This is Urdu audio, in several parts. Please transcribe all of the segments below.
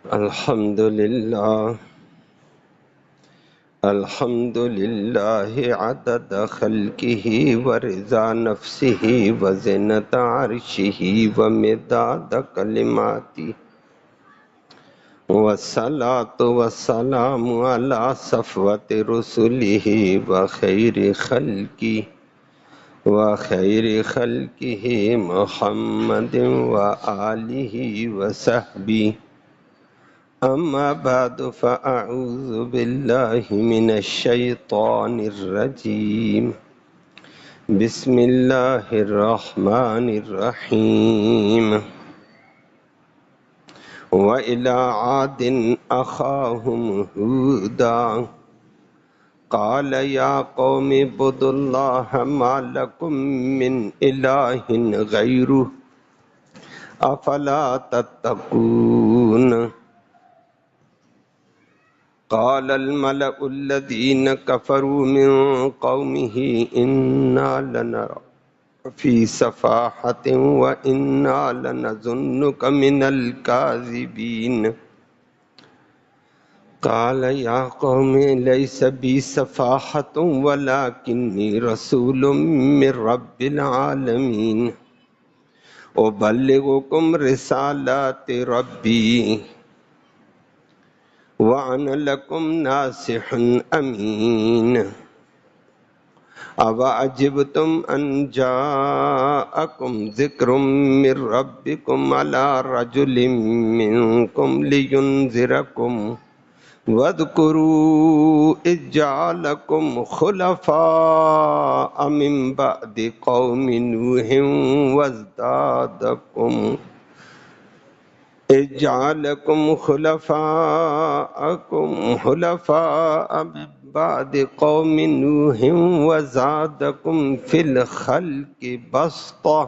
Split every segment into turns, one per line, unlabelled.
الحمد للہ عدد خلقہ ورضا نفسہ وزنة عرشہ ومداد کلماتہ والصلاة والسلام علی صفوة رسلہ وخیر خلقہ محمد وآلہ وصحبہ اما بعد فاعوذ باللہ من الشیطان الرجیم بسم اللہ الرحمن الرحیم وإلى عاد أخاهم هودا قال يا قوم اعبدوا الله ما لكم من إله غيره أفلا تتقون قال الملأ الذين كفروا من قومه إنا لنراك في سفاحة وإنا لنظنك من الكاذبين قال يا قوم ليس بي سفاحة ولكني رسول من رب العالمين أبلغكم رسالات ربي وأنا لكم ناصح أمين أَوَعَجِبْتُمْ أَنْ جَاءَكُمْ ذِكْرٌ مِّن رَّبِّكُمْ عَلَىٰ رَجُلٍ مِّنكُمْ لِيُنذِرَكُمْ وَاذْكُرُوا إِذْ جَعَلَكُمْ خُلَفَاءَ مِن بَعْدِ قَوْمِ نُوحٍ إِذْ جَعَلَكُمْ خُلَفَاءَ مِن بعد قوم نوح وزادكم في الخلق بسطة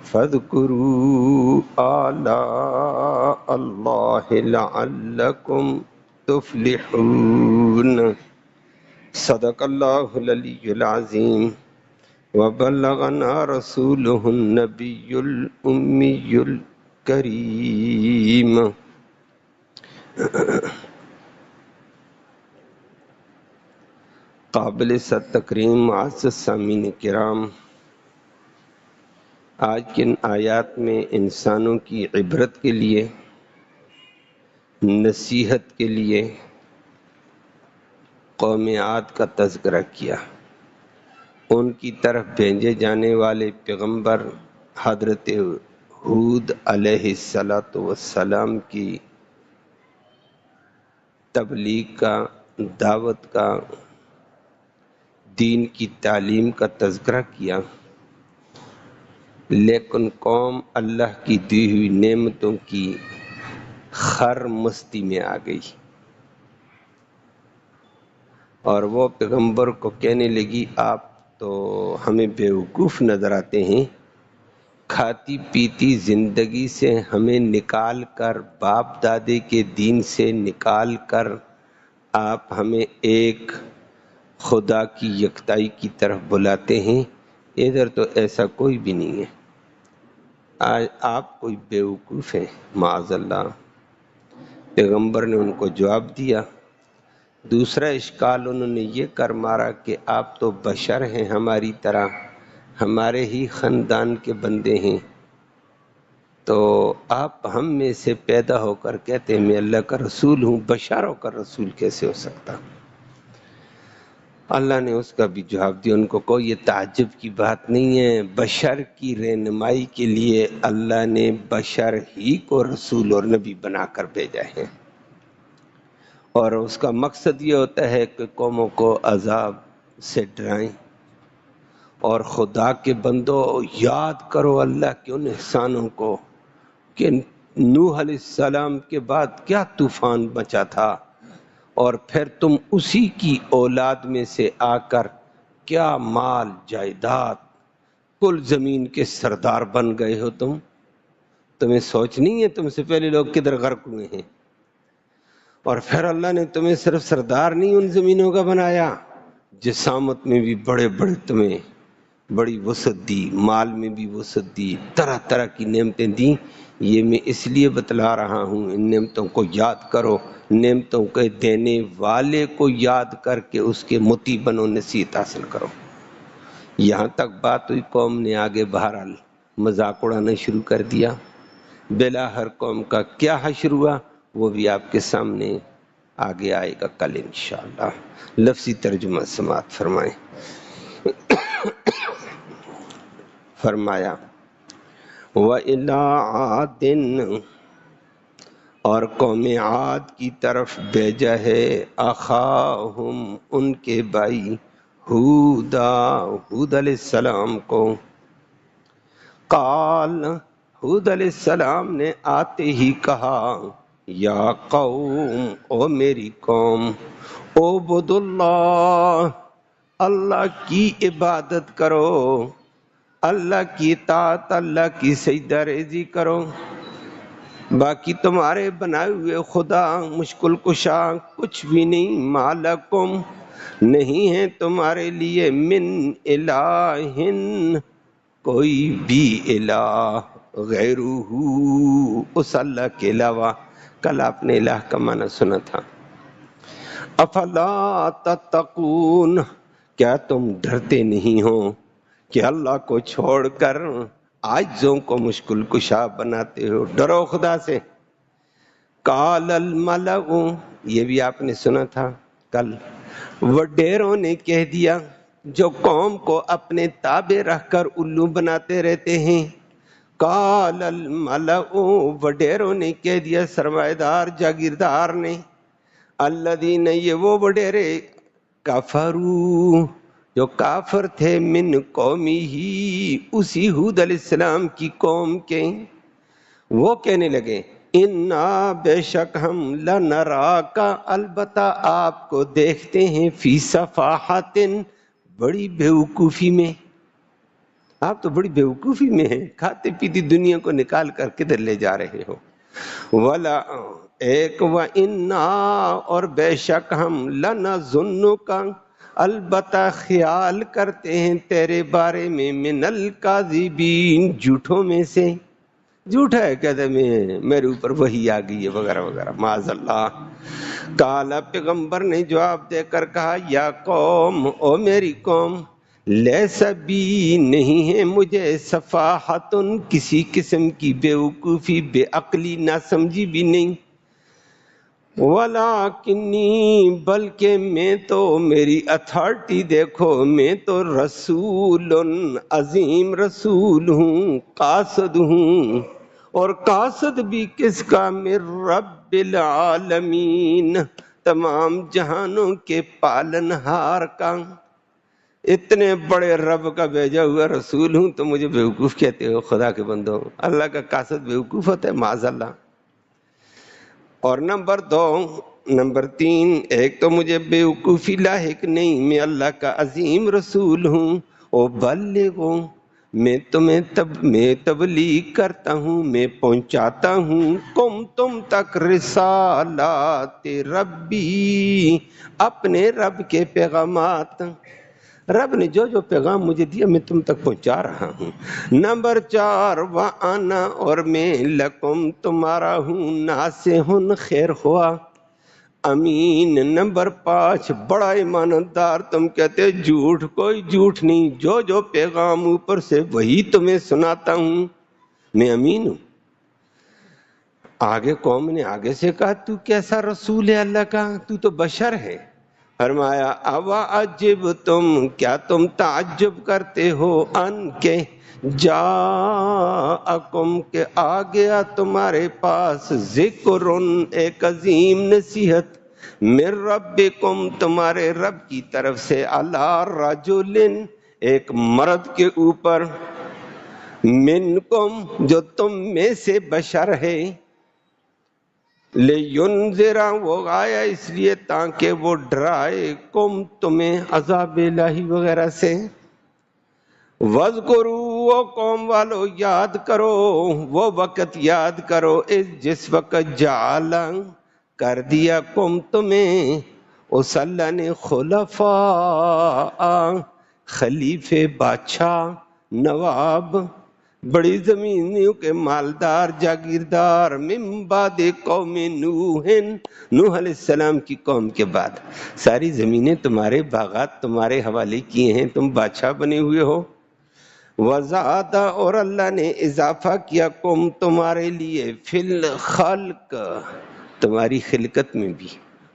فاذكروا آلاء الله لعلكم تفلحون صدق الله العلي العظيم وبلغنا رسوله النبي الأمي الكريم قابل صد تکریم معزز سامعین کرام، آج کے ان آیات میں انسانوں کی عبرت کے لیے، نصیحت کے لیے قوم عاد کا تذکرہ کیا۔ ان کی طرف بھیجے جانے والے پیغمبر حضرت ہود علیہ السلام کی تبلیغ کا، دعوت کا، دین کی تعلیم کا تذکرہ کیا، لیکن قوم اللہ کی دی ہوئی نعمتوں کی خر مستی میں آ گئی اور وہ پیغمبر کو کہنے لگی آپ تو ہمیں بیوقوف نظر آتے ہیں، کھاتی پیتی زندگی سے ہمیں نکال کر، باپ دادے کے دین سے نکال کر آپ ہمیں ایک خدا کی یکتائی کی طرف بلاتے ہیں، ادھر تو ایسا کوئی بھی نہیں ہے، آج آپ کوئی بیوقوف ہیں معاذ اللہ۔ پیغمبر نے ان کو جواب دیا۔ دوسرا اشکال انہوں نے یہ کر مارا کہ آپ تو بشر ہیں ہماری طرح، ہمارے ہی خاندان کے بندے ہیں، تو آپ ہم میں سے پیدا ہو کر کہتے ہیں میں اللہ کا رسول ہوں، بشر ہو کر رسول کیسے ہو سکتا؟ اللہ نے اس کا بھی جواب دیا، ان کو کوئی یہ تعجب کی بات نہیں ہے، بشر کی رہنمائی کے لیے اللہ نے بشر ہی کو رسول اور نبی بنا کر بھیجا ہے، اور اس کا مقصد یہ ہوتا ہے کہ قوموں کو عذاب سے ڈرائیں، اور خدا کے بندوں یاد کرو اللہ کے ان احسانوں کو کہ نوح علیہ السلام کے بعد کیا طوفان مچا تھا، اور پھر تم اسی کی اولاد میں سے آ کر کیا مال جائیداد کل زمین کے سردار بن گئے ہو، تمہیں سوچ نہیں ہے تم سے پہلے لوگ کدھر غرق ہوئے ہیں، اور پھر اللہ نے تمہیں صرف سردار نہیں ان زمینوں کا بنایا، جسامت میں بھی بڑے بڑے تمہیں بڑی وسعت دی، مال میں بھی وسعت دی، طرح طرح کی نعمتیں دیں، یہ میں اس لیے بتلا رہا ہوں ان نعمتوں کو یاد کرو، نعمتوں کے دینے والے کو یاد کر کے اس کے مطیع بنو، نصیحت حاصل کرو۔ یہاں تک بات ہوئی، قوم نے آگے بہرحال مذاق اڑانا شروع کر دیا۔ بلا ہر قوم کا کیا حشر ہوا وہ بھی آپ کے سامنے آگے آئے گا کل انشاءاللہ۔ لفظی ترجمہ سماعت فرمائیں۔ فرمایا وَإِلَىٰ عَادٍ، اور قوم عاد کی طرف بھیجا ہے، اخاہم ان کے بھائی، ہود علیہ السلام کو۔ قال، ہود علیہ السلام نے آتے ہی کہا، یا قوم، او میری قوم، اعبدوا اللہ، اللہ کی عبادت کرو، اللہ کی اطاعت، اللہ کی سجدہ ریزی کرو۔ باقی تمہارے بنائے ہوئے خدا مشکل کشا کچھ بھی نہیں، مالکم، نہیں ہے تمہارے لیے، من الہ، کوئی بھی الہ، غیرہ، اس اللہ کے علاوہ۔ کل آپ نے الہ کا معنی سنا تھا۔ افلا تتقون، کیا تم ڈرتے نہیں ہو کہ اللہ کو چھوڑ کر عاجزوں کو مشکل کشا بناتے ہو؟ ڈرو خدا سے۔ قال الملأ، یہ بھی آپ نے سنا تھا کل، وڈیروں نے کہہ دیا، جو قوم کو اپنے تابع رکھ کر الو بناتے رہتے ہیں۔ قال الملأ، وڈیروں نے کہہ دیا، سرمایہ دار جاگیردار نے، الذین، یہ وہ وڈیرے، کفروا، جو کافر تھے، من قومی ہی، اسی ہود علیہ السلام کی قوم کے، وہ کہنے لگے، انا، بے شک ہم، لنراک، البتہ آپ کو دیکھتے ہیں، فی صفاحت، بڑی بیوقوفی میں، آپ تو بڑی بیوقوفی میں ہیں، کھاتے پیتی دنیا کو نکال کر کدھر لے جا رہے ہو۔ ولا ایک، وَإِنَّا، اور بے شک ہم، لَنَظُنُّكَ، البتہ خیال کرتے ہیں تیرے بارے میں، من الکاذبین، جھوٹوں میں سے، جھوٹا ہے کہتے میں، میرے اوپر وحی آ گئی ہے وغیرہ وغیرہ، معاذ اللہ۔ کالا، پیغمبر نے جواب دے کر کہا، یا قوم، او میری قوم، لیس بی، نہیں ہے مجھے، صفاحت، کسی قسم کی بیوقوفی، بے عقلی، نہ سمجھی بھی نہیں، ولیکنی، بلکہ میں تو، میری اتھارٹی دیکھو، میں تو رسول، عظیم رسول ہوں، قاصد ہوں، اور قاصد بھی کس کا، من رب العالمین، تمام جہانوں کے پالنہار کا۔ اتنے بڑے رب کا بھیجا ہوا رسول ہوں تو مجھے بیوقوف کہتے ہو؟ خدا کے بندو، اللہ کا قاصد بیوقوف ہوتا ہے؟ معاذ اللہ۔ اور نمبر 3، ایک تو مجھے بیوقوفی لاحق نہیں، میں اللہ کا عظیم رسول ہوں، او بلغوں، میں تبلیغ کرتا ہوں، میں پہنچاتا ہوں، تم تک، رسالات ربی، اپنے رب کے پیغامات، رب نے جو جو پیغام مجھے دیا میں تم تک پہنچا رہا ہوں۔ نمبر 4، وَأَنَا، اور میں، لَكُمْ، تمہارا ہوں، ناصحٌ، خیر خواہ، امین۔ نمبر 5، بڑا ایماندار، تم کہتے جھوٹ، کوئی جھوٹ نہیں، جو جو پیغام اوپر سے وہی تمہیں سناتا ہوں، میں امین ہوں۔ آگے قوم نے آگے سے کہا، تو کیسا رسول ہے اللہ کا، تو تو بشر ہے۔ فرمایا، اَوَعَجِبْتُمْ، کیا تم تعجب کرتے ہو، ان کے، جاءکم، کہ آ گیا تمہارے پاس، ذکرٌ، ایک عظیم نصیحت، من ربکم، تمہارے رب کی طرف سے، علی رجل، ایک مرد کے اوپر، منکم، جو تم میں سے بشر ہے، لِيُنذِرَ، وہ آیا اس لیے تاکہ وہ ڈرائے، کم، تمہیں، عذاب الہی وغیرہ سے۔ وَاذْكُرُوا، وہ قوم والو یاد کرو، وہ وقت یاد کرو، جس وقت جعل، کر دیا، کم، تمہیں، اس اللہ نے، خلفاء، خلیفے، بادشاہ، نواب، بڑی زمینوں کے مالدار جاگیردار من بعد قوم نوح علیہ السلام کی قوم کے بعد ساری زمینیں تمہارے باغات تمہارے حوالے کیے ہیں، تم بادشاہ بنے ہوئے ہو۔ وزادہ اور اللہ نے اضافہ کیا قوم تمہارے لیے فی الخلق تمہاری خلقت میں بھی،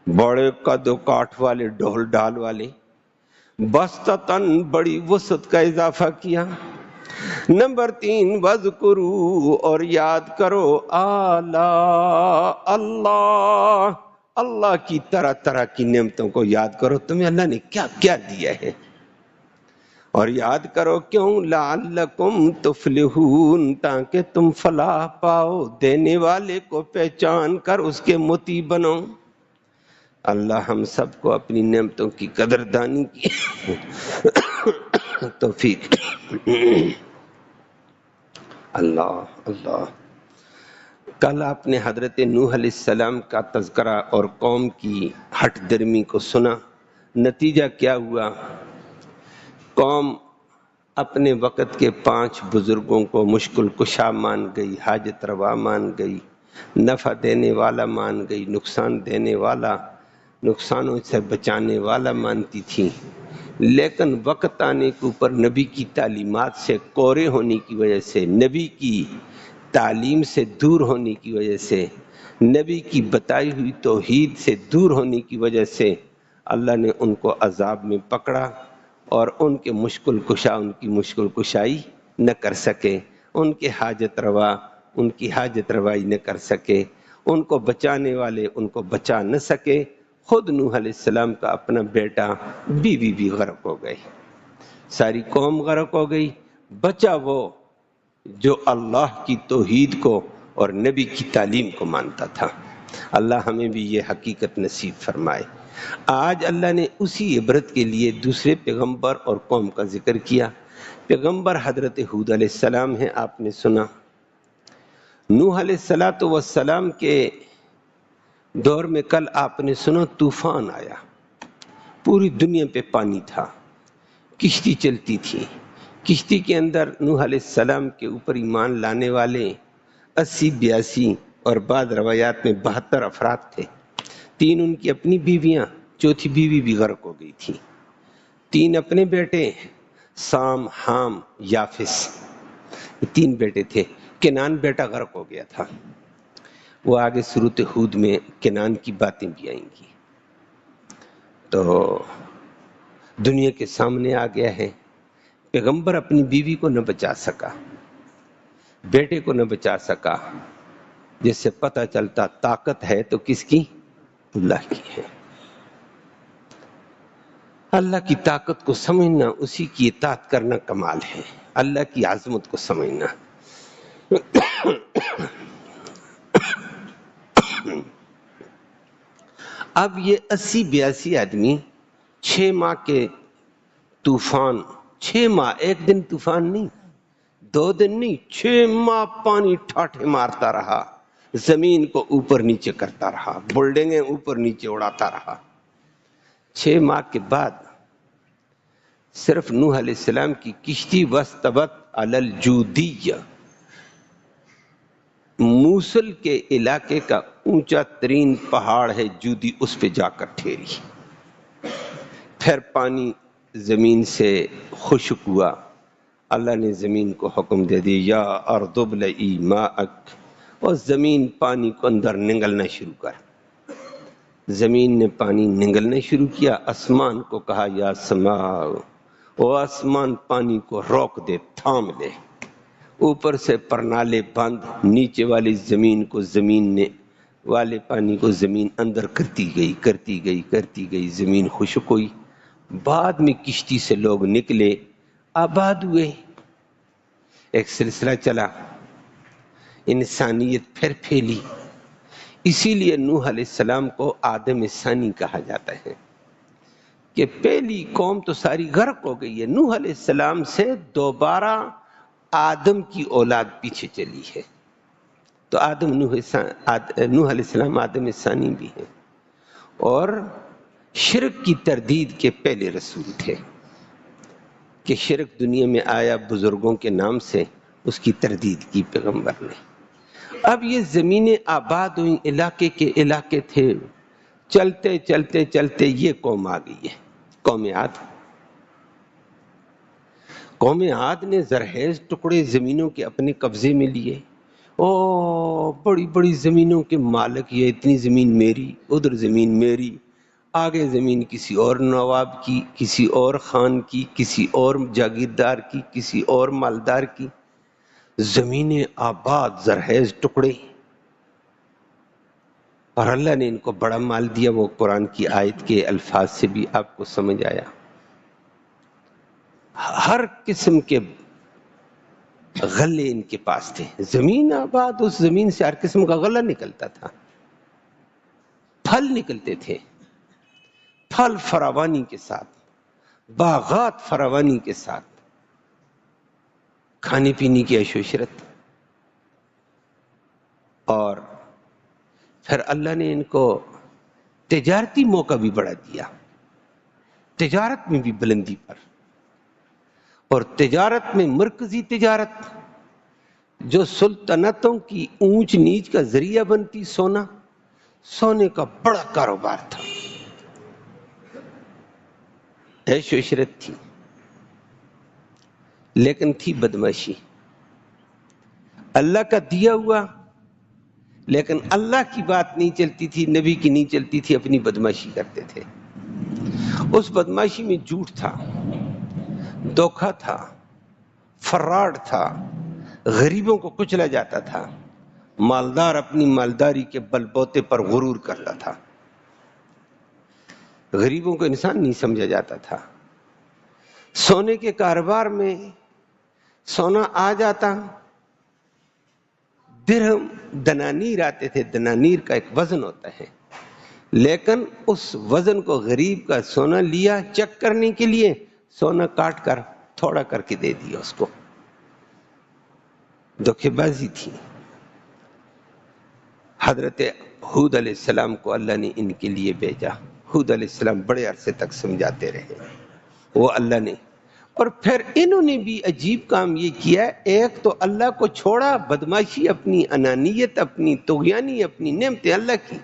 بڑے قد و کاٹ والے ڈھول ڈھال والے، بستتاً بڑی وسعت کا اضافہ کیا۔ نمبر 3 وذکروا اور یاد کرو آلاء اللہ، اللہ کی طرح طرح کی نعمتوں کو یاد کرو، تمہیں اللہ نے کیا کیا دیا ہے، اور یاد کرو کیوں، لعلکم تفلحون تاکہ تم فلاح پاؤ، دینے والے کو پہچان کر اس کے مطیع بنو۔ اللہ ہم سب کو اپنی نعمتوں کی قدردانی کی توفیق۔ اللہ اللہ۔ کل آپ نے حضرت نوح علیہ السلام کا تذکرہ اور قوم کی ہٹ درمی کو سنا، نتیجہ کیا ہوا؟ قوم اپنے وقت کے 5 بزرگوں کو مشکل کشا مان گئی، حاجت روا مان گئی، نفع دینے والا مان گئی، نقصان دینے والا، نقصانوں سے بچانے والا مانتی تھی، لیکن وقت آنے کے اوپر نبی کی تعلیمات سے کورے ہونے کی وجہ سے، نبی کی تعلیم سے دور ہونے کی وجہ سے، نبی کی بتائی ہوئی توحید سے دور ہونے کی وجہ سے اللہ نے ان کو عذاب میں پکڑا، اور ان کے مشکل کشا ان کی مشکل کشائی نہ کر سکے، ان کے حاجت روا ان کی حاجت روائی نہ کر سکے، ان کو بچانے والے ان کو بچا نہ سکے۔ خود نوح علیہ السلام کا اپنا بیٹا بیوی بھی غرق ہو گئی، ساری قوم غرق ہو گئی، بچا وہ جو اللہ کی توحید کو اور نبی کی تعلیم کو مانتا تھا۔ اللہ ہمیں بھی یہ حقیقت نصیب فرمائے۔ آج اللہ نے اسی عبرت کے لیے دوسرے پیغمبر اور قوم کا ذکر کیا۔ پیغمبر حضرت ہود علیہ السلام ہیں، آپ نے سنا۔ نوح علیہ السلام کے دور میں کل آپ نے سنا طوفان آیا، پوری دنیا پہ پانی تھا، کشتی چلتی تھی، کشتی کے اندر نوح علیہ السلام کے اوپر ایمان لانے والے 80-82 اور بعض روایات میں 72 افراد تھے، 3 ان کی اپنی بیویاں، چوتھی بیوی بھی غرق ہو گئی تھی، 3 اپنے بیٹے سام، حام، یافس، 3 بیٹے تھے، کنان بیٹا غرق ہو گیا تھا۔ وہ آگے سورۃ ہود میں کنان کی باتیں بھی آئیں گی۔ تو دنیا کے سامنے آ گیا ہے، پیغمبر اپنی بیوی کو نہ بچا سکا، بیٹے کو نہ بچا سکا، جس سے پتہ چلتا طاقت ہے تو کس کی؟ اللہ کی ہے۔ اللہ کی طاقت کو سمجھنا، اسی کی اطاعت کرنا کمال ہے، اللہ کی عظمت کو سمجھنا۔ اب یہ 80-82 آدمی 6 ماہ کے طوفان، 6 ماہ، ایک دن طوفان نہیں، 2 دن نہیں، 6 ماہ پانی ٹھاٹھے مارتا رہا، زمین کو اوپر نیچے کرتا رہا، بلڈنگیں اوپر نیچے اڑاتا رہا۔ 6 ماہ کے بعد صرف نوح علیہ السلام کی کشتی واستوت علی الجودیہ، موصل کے علاقے کا اونچا ترین پہاڑ ہے جودی، اس پہ جا کر ٹھہری۔ پھر پانی زمین سے خشک ہوا، اللہ نے زمین کو حکم دے دیا یا ارض ابلعی ماءک، اور زمین پانی کو اندر نگلنا شروع کر۔ زمین نے پانی نگلنا شروع کیا، آسمان کو کہا یا سماء، او آسمان پانی کو روک دے، تھام دے۔ اوپر سے پرنالے بند، نیچے والی زمین کو زمین نے والے پانی کو زمین اندر کرتی گئی کرتی گئی کرتی گئی، زمین خشک ہوئی۔ بعد میں کشتی سے لوگ نکلے، آباد ہوئے، ایک سلسلہ چلا، انسانیت پھر پھیلی۔ اسی لیے نوح علیہ السلام کو آدم ثانی کہا جاتا ہے، کہ پہلی قوم تو ساری غرق ہو گئی ہے، نوح علیہ السلام سے دوبارہ آدم کی اولاد پیچھے چلی ہے۔ تو نوح علیہ السلام آدم ثانی بھی ہیں، اور شرک کی تردید کے پہلے رسول تھے، کہ شرک دنیا میں آیا بزرگوں کے نام سے، اس کی تردید کی پیغمبر نے۔ اب یہ زمینیں آباد ہوئی، علاقے کے علاقے تھے، چلتے چلتے چلتے یہ قوم آ گئی ہے، قوم عاد۔ قوم عاد نے زرخیز ٹکڑے زمینوں کے اپنے قبضے میں لیے، بڑی بڑی زمینوں کے مالک، یہ اتنی زمین میری، ادھر زمین میری، آگے زمین کسی اور نواب کی، کسی اور خان کی، کسی اور جاگیردار کی، کسی اور مالدار کی، زمینیں آباد، زرخیز ٹکڑے۔ اور اللہ نے ان کو بڑا مال دیا، وہ قرآن کی آیت کے الفاظ سے بھی آپ کو سمجھ آیا۔ ہر قسم کے غلے ان کے پاس تھے، زمین آباد، اس زمین سے ہر قسم کا غلہ نکلتا تھا، پھل نکلتے تھے، پھل فراوانی کے ساتھ، باغات فراوانی کے ساتھ، کھانے پینے کی عیش و عشرت۔ اور پھر اللہ نے ان کو تجارتی موقع بھی بڑھا دیا، تجارت میں بھی بلندی پر، اور تجارت میں مرکزی تجارت جو سلطنتوں کی اونچ نیچ کا ذریعہ بنتی، سونا، سونے کا بڑا کاروبار تھا، عیش و عشرت تھی، لیکن تھی بدمعاشی، اللہ کا دیا ہوا، لیکن اللہ کی بات نہیں چلتی تھی، نبی کی نہیں چلتی تھی، اپنی بدمعاشی کرتے تھے۔ اس بدمعاشی میں جھوٹ تھا، دھوکہ تھا، فراڈ تھا، غریبوں کو کچلا جاتا تھا، مالدار اپنی مالداری کے بل بوتے پر غرور کرتا تھا، غریبوں کو انسان نہیں سمجھا جاتا تھا۔ سونے کے کاروبار میں سونا آ جاتا، درہم دنانیر آتے تھے، دنانیر کا ایک وزن ہوتا ہے، لیکن اس وزن کو غریب کا سونا لیا چیک کرنے کے لیے، سونا کاٹ کر تھوڑا کر کے دے دیا اس کو، دھوکے بازی تھی۔ حضرت ہود علیہ السلام کو اللہ نے ان کے لیے بھیجا، ہود علیہ السلام بڑے عرصے تک سمجھاتے رہے، وہ اللہ نے، اور پھر انہوں نے بھی عجیب کام یہ کیا، ایک تو اللہ کو چھوڑا، بدمعاشی، اپنی انانیت، اپنی طغیانی، اپنی نعمتیں اللہ کی،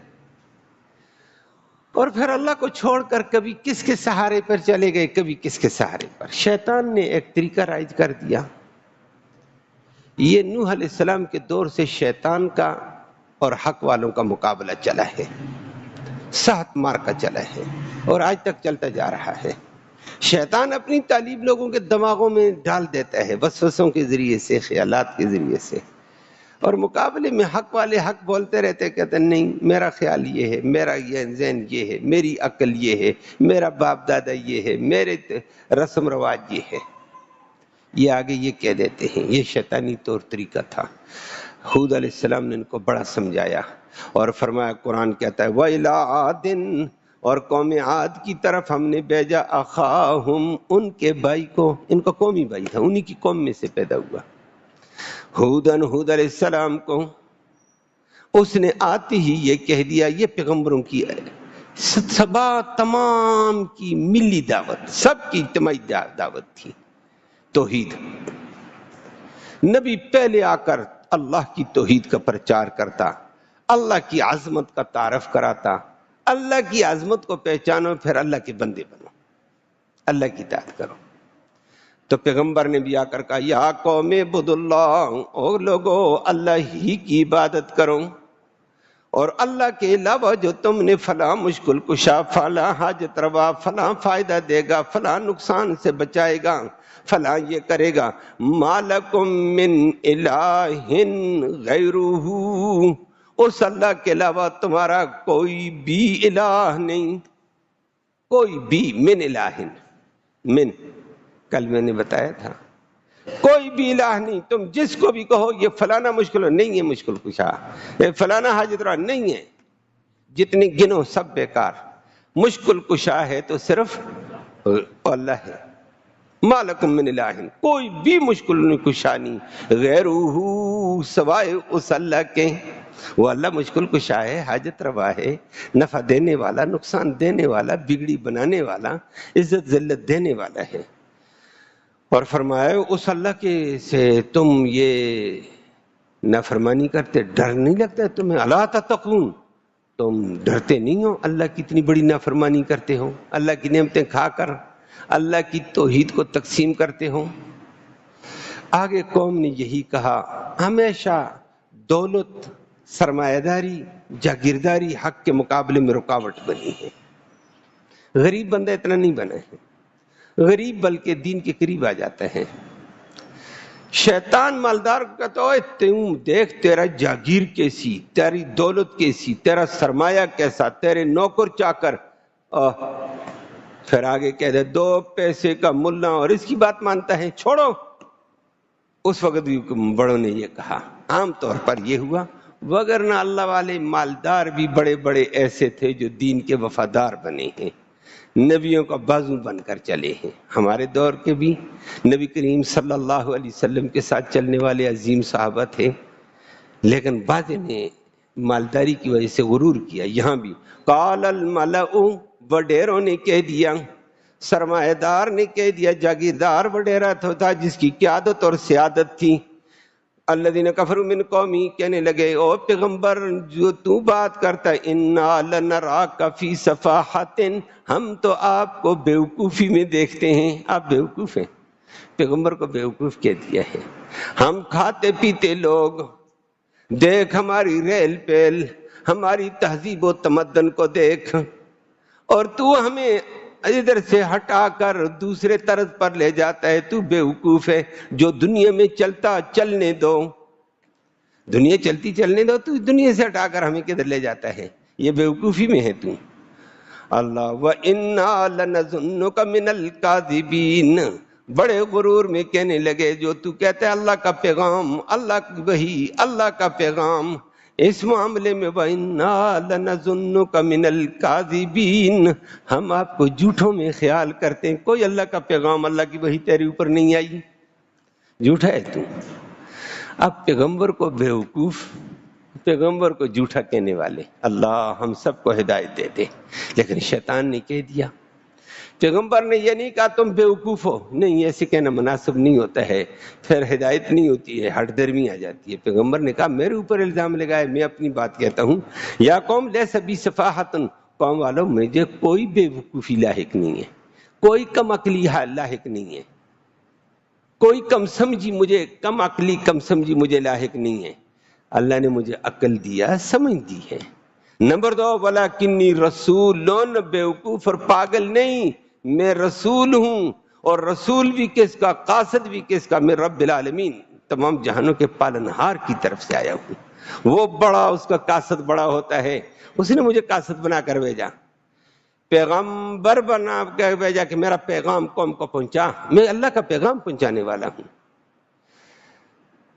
اور پھر اللہ کو چھوڑ کر کبھی کس کے سہارے پر چلے گئے، کبھی کس کے سہارے پر۔ شیطان نے ایک طریقہ رائج کر دیا، یہ نوح علیہ السلام کے دور سے شیطان کا اور حق والوں کا مقابلہ چلا ہے، سخت مار کا چلا ہے، اور آج تک چلتا جا رہا ہے۔ شیطان اپنی تعلیم لوگوں کے دماغوں میں ڈال دیتا ہے، وسوسوں کے ذریعے سے، خیالات کے ذریعے سے، اور مقابلے میں حق والے حق بولتے رہتے، کہتے ہیں نہیں، میرا خیال یہ ہے، میرا یہ ذہن یہ ہے، میری عقل یہ ہے، میرا باپ دادا یہ ہے، میرے رسم رواج یہ ہے، یہ آگے یہ کہہ دیتے ہیں۔ یہ شیطانی طور طریقہ تھا۔ ہود علیہ السلام نے ان کو بڑا سمجھایا اور فرمایا، قرآن کہتا ہے وَإِلَىٰ عَادٍ، اور قوم عاد کی طرف ہم نے بھیجا اخاہم، ان کے بھائی کو، ان کا قومی بھائی تھا، انہی کی قوم میں سے پیدا ہوا، ہودن، ہود علیہ السلام کو۔ اس نے آتے ہی یہ کہہ دیا، یہ پیغمبروں کی سبا تمام کی ملی دعوت، سب کی اجتماعی دعوت تھی، توحید۔ نبی پہلے آ کر اللہ کی توحید کا پرچار کرتا، اللہ کی عظمت کا تعارف کراتا، اللہ کی عظمت کو پہچانو، پھر اللہ کے بندے بنو، اللہ کی اطاعت کرو۔ تو پیغمبر نے بھی آ کر کہا، یا قوم اعبدوا اللہ، او لوگو اللہ ہی کی عبادت کرو، اور اللہ کے علاوہ جو تم نے فلاں مشکل کشا، فلاں حاجت روا، فلاں فائدہ دے گا، فلاں نقصان سے بچائے گا، فلاں یہ کرے گا، ما لکم من الہ غیرہ، اس اللہ کے علاوہ تمہارا کوئی بھی الہ نہیں، کوئی بھی، من الہ، من، کل میں نے بتایا تھا، کوئی بھی الہ نہیں، تم جس کو بھی کہو یہ فلانا مشکل نہیں ہے، مشکل کشا، یہ فلانا حاجت روا نہیں ہے، جتنے گنو سب بیکار، مشکل کشا ہے تو صرف اللہ ہے، ما لکم من الہ، کوئی بھی مشکل کشا نہیں، غیرہ، سوائے اس اللہ کے، وہ اللہ مشکل کشا ہے، حاجت روا ہے، نفع دینے والا، نقصان دینے والا، بگڑی بنانے والا، عزت ذلت دینے والا ہے۔ اور فرمایا اس اللہ کے سے تم یہ نافرمانی کرتے ڈر نہیں لگتا تمہیں؟ الا تتقون، تم ڈرتے نہیں ہو؟ اللہ کی اتنی بڑی نافرمانی کرتے ہو، اللہ کی نعمتیں کھا کر اللہ کی توحید کو تقسیم کرتے ہو۔ آگے قوم نے یہی کہا، ہمیشہ دولت، سرمایہ داری، جاگیرداری حق کے مقابلے میں رکاوٹ بنی ہے۔ غریب بندہ اتنا نہیں بنا ہے، غریب بلکہ دین کے قریب آ جاتا ہے۔ شیطان مالدار کو کہتا ہے تم دیکھ تیرا جاگیر کیسی، تیری دولت کیسی، تیرا سرمایہ کیسا، تیرے نوکر چاکر، پھر آگے کہہ دے 2 پیسے کا ملا اور اس کی بات مانتا ہے، چھوڑو۔ اس وقت بھی بڑوں نے یہ کہا، عام طور پر یہ ہوا، وگرنہ اللہ والے مالدار بھی بڑے بڑے ایسے تھے جو دین کے وفادار بنے ہیں، نبیوں کا بازو بن کر چلے ہیں۔ ہمارے دور کے بھی نبی کریم صلی اللہ علیہ وسلم کے ساتھ چلنے والے عظیم صحابہ تھے، لیکن بعض نے مالداری کی وجہ سے غرور کیا۔ یہاں بھی قال الملأ، وڈیروں نے کہہ دیا، سرمایہ دار نے کہہ دیا، جاگیردار وڈیرا تھا جس کی قیادت اور سیادت تھی۔ الذین کفروا من قومی، کہنے لگے او پیغمبر جو تو بات کرتا ہے، انا لنراک فی سفاہۃ، ہم تو آپ کو بیوقوفی میں دیکھتے ہیں، آپ بیوقوف ہیں۔ پیغمبر کو بیوقوف کہہ دیا ہے۔ ہم کھاتے پیتے لوگ، دیکھ ہماری ریل پیل، ہماری تہذیب و تمدن کو دیکھ، اور تو ہمیں ادھر سے ہٹا کر دوسرے طرز پر لے جاتا ہے، تو بیوقوف ہے۔ جو دنیا میں چلتا چلنے دو، دنیا چلتی چلنے دو، تو دنیا سے ہٹا کر ہمیں کدھر لے جاتا ہے؟ یہ بیوقوفی میں ہے تو۔ اللہ وَإِنَّا لَنَظُنُّكَ مِنَ الْكَاذِبِينَ، بڑے غرور میں کہنے لگے جو تو کہتا ہے اللہ کا پیغام، اللہ کی وحی، اللہ کا پیغام، اس معاملے میں وَإِنَّا لَنَظُنُّكَ مِنَ الْكَاذِبِينَ، ہم آپ کو جھوٹوں میں خیال کرتے ہیں۔ کوئی اللہ کا پیغام، اللہ کی وحی تیرے اوپر نہیں آئی، جھوٹا ہے تو۔ اب پیغمبر کو بیوقوف، پیغمبر کو جھوٹا کہنے والے، اللہ ہم سب کو ہدایت دے دے۔ لیکن شیطان نے کہہ دیا، پیغمبر نے یہ نہیں کہا تم بیوقوف ہو، نہیں ایسے کہنا مناسب نہیں ہوتا ہے، پھر ہدایت نہیں ہوتی ہے، ہٹ درمی آ جاتی ہے۔ پیغمبر نے کہا میرے اوپر الزام لگائے، میں اپنی بات کہتا ہوں، یا قوم لیس بی سفاہۃ، قوم والوں مجھے کوئی بیوقوفی لاحق نہیں ہے، کوئی کم عقلی لاحق نہیں ہے، کوئی کم سمجھی مجھے، کم عقلی کم سمجھی مجھے لاحق نہیں ہے۔ اللہ نے مجھے عقل دیا، سمجھ دی ہے۔ نمبر 2 وَلَكِنِّي رَسُولٌ، بیوقوف اور پاگل نہیں، میں رسول ہوں، اور رسول بھی کس کا، قاصد بھی کس کا، میں رب العالمین، تمام جہانوں کے پالنہار کی طرف سے آیا ہوں۔ وہ بڑا، اس کا قاصد بڑا ہوتا ہے، اس نے مجھے قاصد بنا کر بھیجا، پیغمبر بنا کر بھیجا کہ میرا پیغام قوم کو پہنچا، میں اللہ کا پیغام پہنچانے والا ہوں۔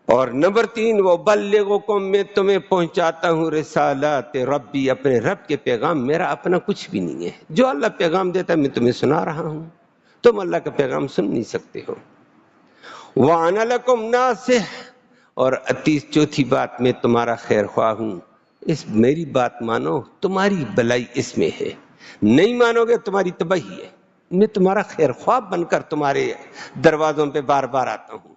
اور نمبر 3 وَأُبَلِّغُكُم، میں تمہیں پہنچاتا ہوں رسالات ربی، اپنے رب کے پیغام، میرا اپنا کچھ بھی نہیں ہے، جو اللہ پیغام دیتا ہے میں تمہیں سنا رہا ہوں، تم اللہ کا پیغام سن نہیں سکتے ہو۔ وَأَنَا لَكُمْ نَاصِحٌ، اور 34 بات، میں تمہارا خیر خواہ ہوں، اس میری بات مانو، تمہاری بلائی اس میں ہے، نہیں مانو گے تمہاری تباہی ہے، میں تمہارا خیر خواہ بن کر تمہارے دروازوں پہ بار بار آتا ہوں۔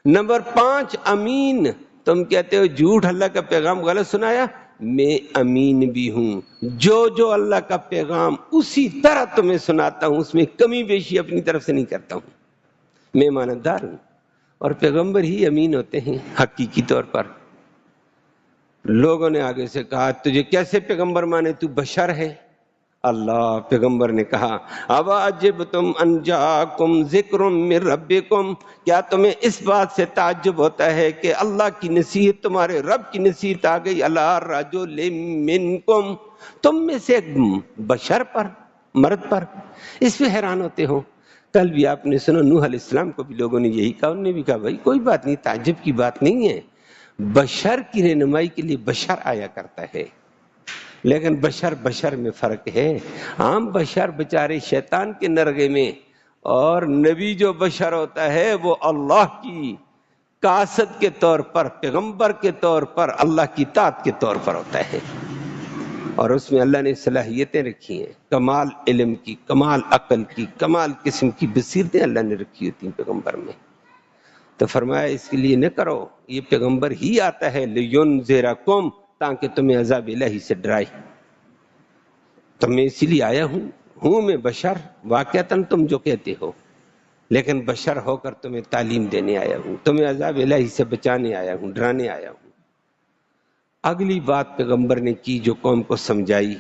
نمبر 5 امین، تم کہتے ہو جھوٹ، اللہ کا پیغام غلط سنایا، میں امین بھی ہوں، جو اللہ کا پیغام اسی طرح تمہیں سناتا ہوں، اس میں کمی بیشی اپنی طرف سے نہیں کرتا ہوں، میں امانتدار ہوں۔ اور پیغمبر ہی امین ہوتے ہیں حقیقی طور پر۔ لوگوں نے آگے سے کہا تجھے کیسے پیغمبر مانے، تو بشر ہے؟ اللہ پیغمبر نے کہا اَوَعَجِبْتُمْ أَنْ جَاءَكُمْ ذِكْرٌ مِّن رَبِّكُمْ، کیا تمہیں اس بات سے تعجب ہوتا ہے کہ اللہ کی نصیحت، تمہارے رب کی نصیحت آ گئی، عَلَىٰ رَجُلٍ مِّنْكُمْ، تم میں سے ایک بشر پر، مرد پر، اس پہ حیران ہوتے ہو۔ کل بھی آپ نے سنا نوح علیہ السلام کو بھی لوگوں نے یہی کہا، انہوں نے بھی کہا بھائی کوئی بات نہیں، تعجب کی بات نہیں ہے، بشر کی رہنمائی کے لیے بشر آیا کرتا ہے، لیکن بشر میں فرق ہے۔ عام بشر بچارے شیطان کے نرغے میں، اور نبی جو بشر ہوتا ہے وہ اللہ کی قاصد کے طور پر، پیغمبر کے طور پر، اللہ کی اطاعت کے طور پر ہوتا ہے۔ اور اس میں اللہ نے صلاحیتیں رکھی ہیں، کمال علم کی، کمال عقل کی، کمال قسم کی بصیرتیں اللہ نے رکھی ہوتی ہیں پیغمبر میں۔ تو فرمایا اس کے لیے نہ کرو، یہ پیغمبر ہی آتا ہے لِيُنذِرَكُمْ، تاکہ تمہیں عذاب الہی سے ڈرائے۔ تو میں اسی لیے آیا ہوں میں بشر، واقعتاً تم جو کہتے ہو، لیکن بشر ہو کر تمہیں تعلیم دینے آیا ہوں، تمہیں عذاب الہی سے بچانے آیا ہوں، ڈرانے آیا ہوں۔ اگلی بات پیغمبر نے کی جو قوم کو سمجھائی،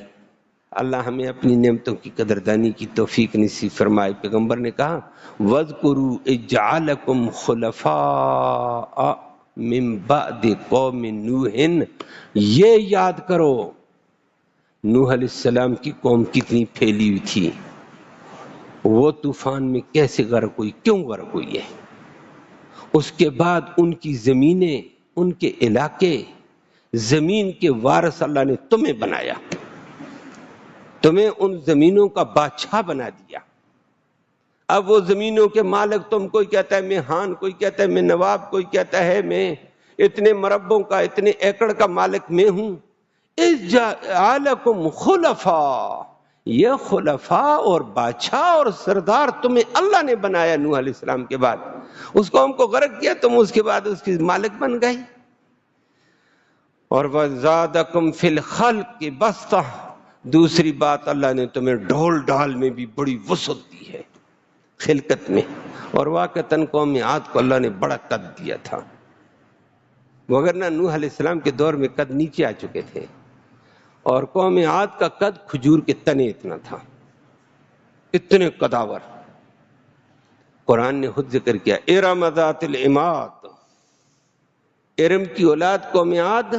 اللہ ہمیں اپنی نعمتوں کی قدردانی کی توفیق نصیب فرمائے۔ پیغمبر نے کہا وَاذْكُرُوا إِذْ جَعَلَكُمْ خُلَفَاءَ مِن بَعْدِ قَوْمِ نُوحٍ، یہ یاد کرو نوح علیہ السلام کی قوم کتنی پھیلی ہوئی تھی، وہ طوفان میں کیسے غرق ہوئی، کیوں غرق ہوئی ہے، اس کے بعد ان کی زمینیں، ان کے علاقے، زمین کے وارث اللہ نے تمہیں بنایا، تمہیں ان زمینوں کا بادشاہ بنا دیا۔ اب وہ زمینوں کے مالک تم، کوئی کہتا ہے میں خان، کوئی کہتا ہے میں نواب، کوئی کہتا ہے میں اتنے مربوں کا، اتنے ایکڑ کا مالک میں ہوں۔ اِذْ جَعَلَكُمْ خُلَفَاءَ، یہ خلفاء اور بادشاہ اور سردار تمہیں اللہ نے بنایا نوح علیہ السلام کے بعد۔ اس قوم کو غرق کیا، تم اس کے بعد اس کی مالک بن گئے۔ اور وَزَادَكُمْ فِي الْخَلْقِ بَسْطَةً، دوسری بات اللہ نے تمہیں ڈھول ڈھال میں بھی بڑی وسعت دی ہے، خلقت میں۔ اور واقعتاً قوم عاد کو اللہ نے بڑا قد دیا تھا، وگرنہ نوح علیہ السلام کے دور میں قد نیچے آ چکے تھے، اور قوم عاد کا قد کھجور کے تنے اتنا تھا، اتنے قداور۔ قرآن نے خود ذکر کیا ارم ذات العماد، ارم کی اولاد قوم عاد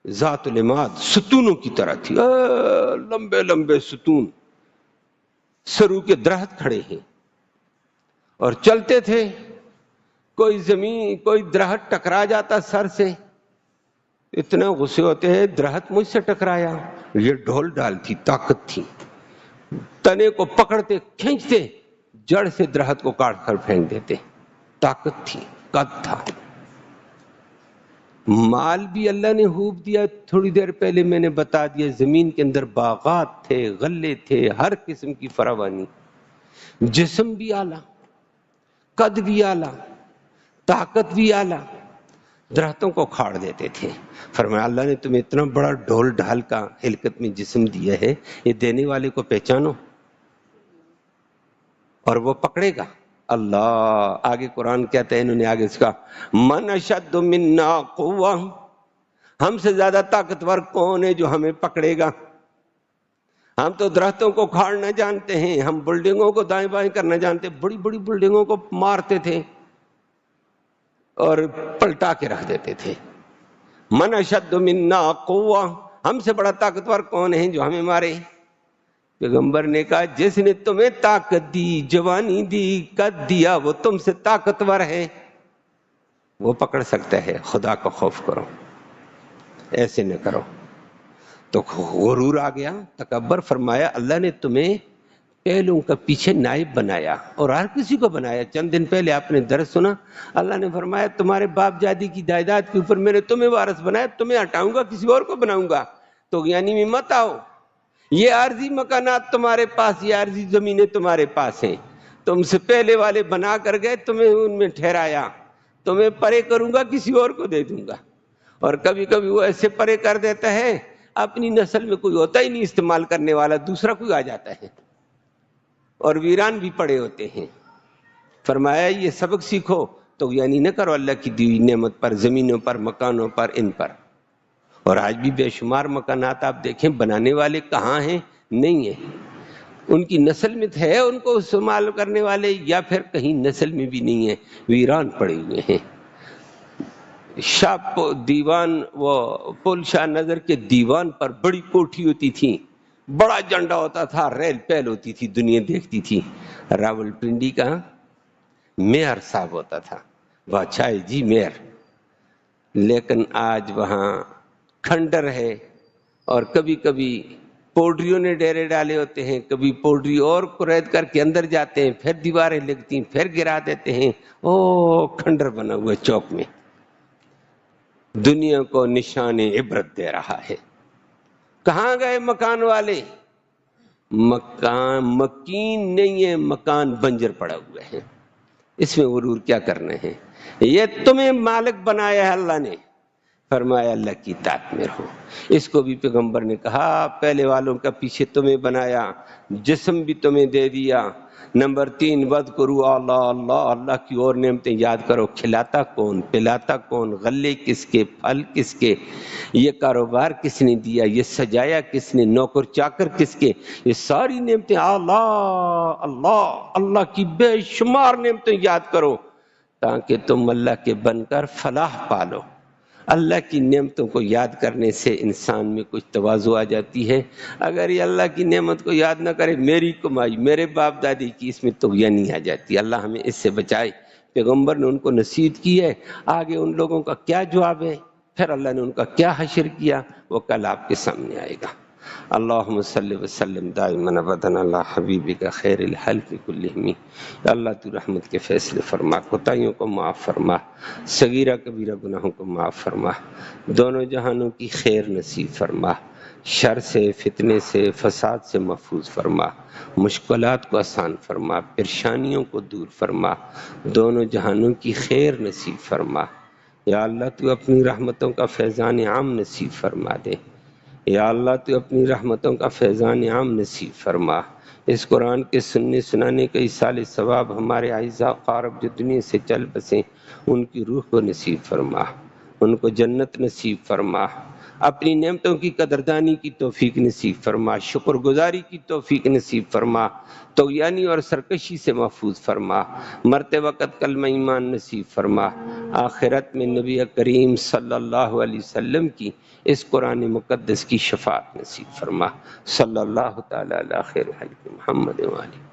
ذات العماد، ستونوں کی طرح تھی، لمبے لمبے ستون، سرو کے درخت کھڑے ہیں اور چلتے تھے، کوئی زمین کوئی درخت ٹکرا جاتا سر سے، اتنے غصے ہوتے ہیں درخت مجھ سے ٹکرایا، یہ ڈھول ڈال تھی، طاقت تھی، تنے کو پکڑتے کھینچتے جڑ سے درخت کو کاٹ کر پھینک دیتے، طاقت تھی، قد تھا۔ مال بھی اللہ نے خوب دیا، تھوڑی دیر پہلے میں نے بتا دیا، زمین کے اندر باغات تھے، غلے تھے، ہر قسم کی فراوانی، جسم بھی اعلیٰ، قد بھی اعلیٰ، طاقت بھی اعلیٰ، درختوں کو کھاڑ دیتے تھے۔ فرمایا اللہ نے تمہیں اتنا بڑا ڈھول ڈھال کا خلقت میں جسم دیا ہے، یہ دینے والے کو پہچانو اور وہ پکڑے گا۔ اللہ آگے قرآن کہتا ہے، انہوں نے آگے اس کا من اشد منا قوہ، ہم سے زیادہ طاقتور کون ہے جو ہمیں پکڑے گا؟ ہم تو درختوں کو کھاڑنا جانتے ہیں، ہم بلڈنگوں کو دائیں بائیں کرنا جانتے، بڑی بڑی بلڈنگوں کو مارتے تھے اور پلٹا کے رکھ دیتے تھے۔ من اشد منا قوہ، ہم سے بڑا طاقتور کون ہے جو ہمیں مارے؟ پیغمبر نے کہا جس نے تمہیں طاقت دی، جوانی دی، قد دیا، وہ تم سے طاقتور ہے، وہ پکڑ سکتا ہے۔ خدا کا خوف کرو، ایسے نہ کرو۔ تو غرور آ گیا، تکبر۔ فرمایا اللہ نے تمہیں پہلوں کا پیچھے نائب بنایا اور ہر کسی کو بنایا۔ چند دن پہلے آپ نے درس سنا، اللہ نے فرمایا تمہارے باپ جادی کی جائیداد کے اوپر میں نے تمہیں وارث بنایا، تمہیں ہٹاؤں گا کسی اور کو بناؤں گا، تو یعنی میں مت آؤ، یہ عارضی مکانات تمہارے پاس، یہ عارضی زمینیں تمہارے پاس ہیں، تم سے پہلے والے بنا کر گئے، تمہیں ان میں ٹھہرایا، تمہیں پرے کروں گا کسی اور کو دے دوں گا۔ اور کبھی کبھی وہ ایسے پرے کر دیتا ہے، اپنی نسل میں کوئی ہوتا ہی نہیں استعمال کرنے والا، دوسرا کوئی آ جاتا ہے اور ویران بھی پڑے ہوتے ہیں۔ فرمایا یہ سبق سیکھو، تو یعنی نہ کرو اللہ کی دی ہوئی نعمت پر، زمینوں پر، مکانوں پر، ان پر۔ اور آج بھی بے شمار مکانات آپ دیکھیں، بنانے والے کہاں ہیں؟ نہیں ہیں، ان کی نسل میں ہے ان کو استعمال کرنے والے، یا پھر کہیں نسل میں بھی نہیں ہے، ویران پڑے ہوئے ہیں۔ شاہ دیوان، وہ پل شاہ نظر کے دیوان پر بڑی کوٹھی ہوتی تھی، بڑا جھنڈا ہوتا تھا، ریل پیل ہوتی تھی، دنیا دیکھتی تھی۔ راول پنڈی کا میئر صاحب ہوتا تھا، بادشاہ جی میئر، لیکن آج وہاں کھنڈر ہے، اور کبھی کبھی پوڈریوں نے ڈیرے ڈالے ہوتے ہیں، کبھی پوڈری اور قرید کر کے اندر جاتے ہیں، پھر دیواریں لگتی ہیں، پھر گرا دیتے ہیں، او کھنڈر بنا ہوا چوک میں، دنیا کو نشان عبرت دے رہا ہے۔ کہاں گئے مکان والے؟ مکان مکین نہیں ہے، مکان بنجر پڑا ہوا ہے، اس میں غرور کیا کرنا ہے؟ یہ تمہیں مالک بنایا ہے اللہ نے، فرمایا اللہ کی اطاعت میں رہو۔ اس کو بھی پیغمبر نے کہا پہلے والوں کا پیچھے تمہیں بنایا، جسم بھی تمہیں دے دیا۔ نمبر 3 وَاذْكُرُوا اللہ، اللہ اللہ کی اور نعمتیں یاد کرو۔ کھلاتا کون، پلاتا کون، غلے کس کے، پھل کس کے، یہ کاروبار کس نے دیا، یہ سجایا کس نے، نوکر چاکر کس کے، یہ ساری نعمتیں اللہ اللہ اللہ کی بے شمار نعمتیں یاد کرو تاکہ تم اللہ کے بن کر فلاح پالو۔ اللہ کی نعمتوں کو یاد کرنے سے انسان میں کچھ تواضع آ جاتی ہے۔ اگر یہ اللہ کی نعمت کو یاد نہ کرے، میری کمائی، میرے باپ دادی کی، اس میں طغیانی آ جاتی ہے۔ اللہ ہمیں اس سے بچائے۔ پیغمبر نے ان کو نصیحت کی ہے، آگے ان لوگوں کا کیا جواب ہے، پھر اللہ نے ان کا کیا حشر کیا، وہ کل آپ کے سامنے آئے گا۔ اللہم صلی وسلم دائما ابدا علی حبیبک خیر الخلق کلہم۔ یا اللہ تو رحمت کے فیصلے فرما، کوتاہیوں کو معاف فرما، صغیرہ کبیرہ گناہوں کو معاف فرما، دونوں جہانوں کی خیر نصیب فرما، شر سے، فتنے سے، فساد سے محفوظ فرما، مشکلات کو آسان فرما، پریشانیوں کو دور فرما، دونوں جہانوں کی خیر نصیب فرما۔ یا اللہ تو اپنی رحمتوں کا فیضان عام نصیب فرما دے۔ یا اللہ تو اپنی رحمتوں کا فیضان عام نصیب فرما۔ اس قرآن کے سننے سنانے کا ایصال ثواب ہمارے اعزاء اقارب جو دنیا سے چل بسیں ان کی روح کو نصیب فرما، ان کو جنت نصیب فرما، اپنی نعمتوں کی قدردانی کی توفیق نصیب فرما، شکر گزاری کی توفیق نصیب فرما، طغیانی اور سرکشی سے محفوظ فرما، مرتے وقت کلمہ ایمان نصیب فرما، آخرت میں نبی کریم صلی اللہ علیہ وسلم کی اس قرآن مقدس کی شفاعت نصیب فرما۔ صلی اللہ تعالی علی خیر خلق محمد و آلہ۔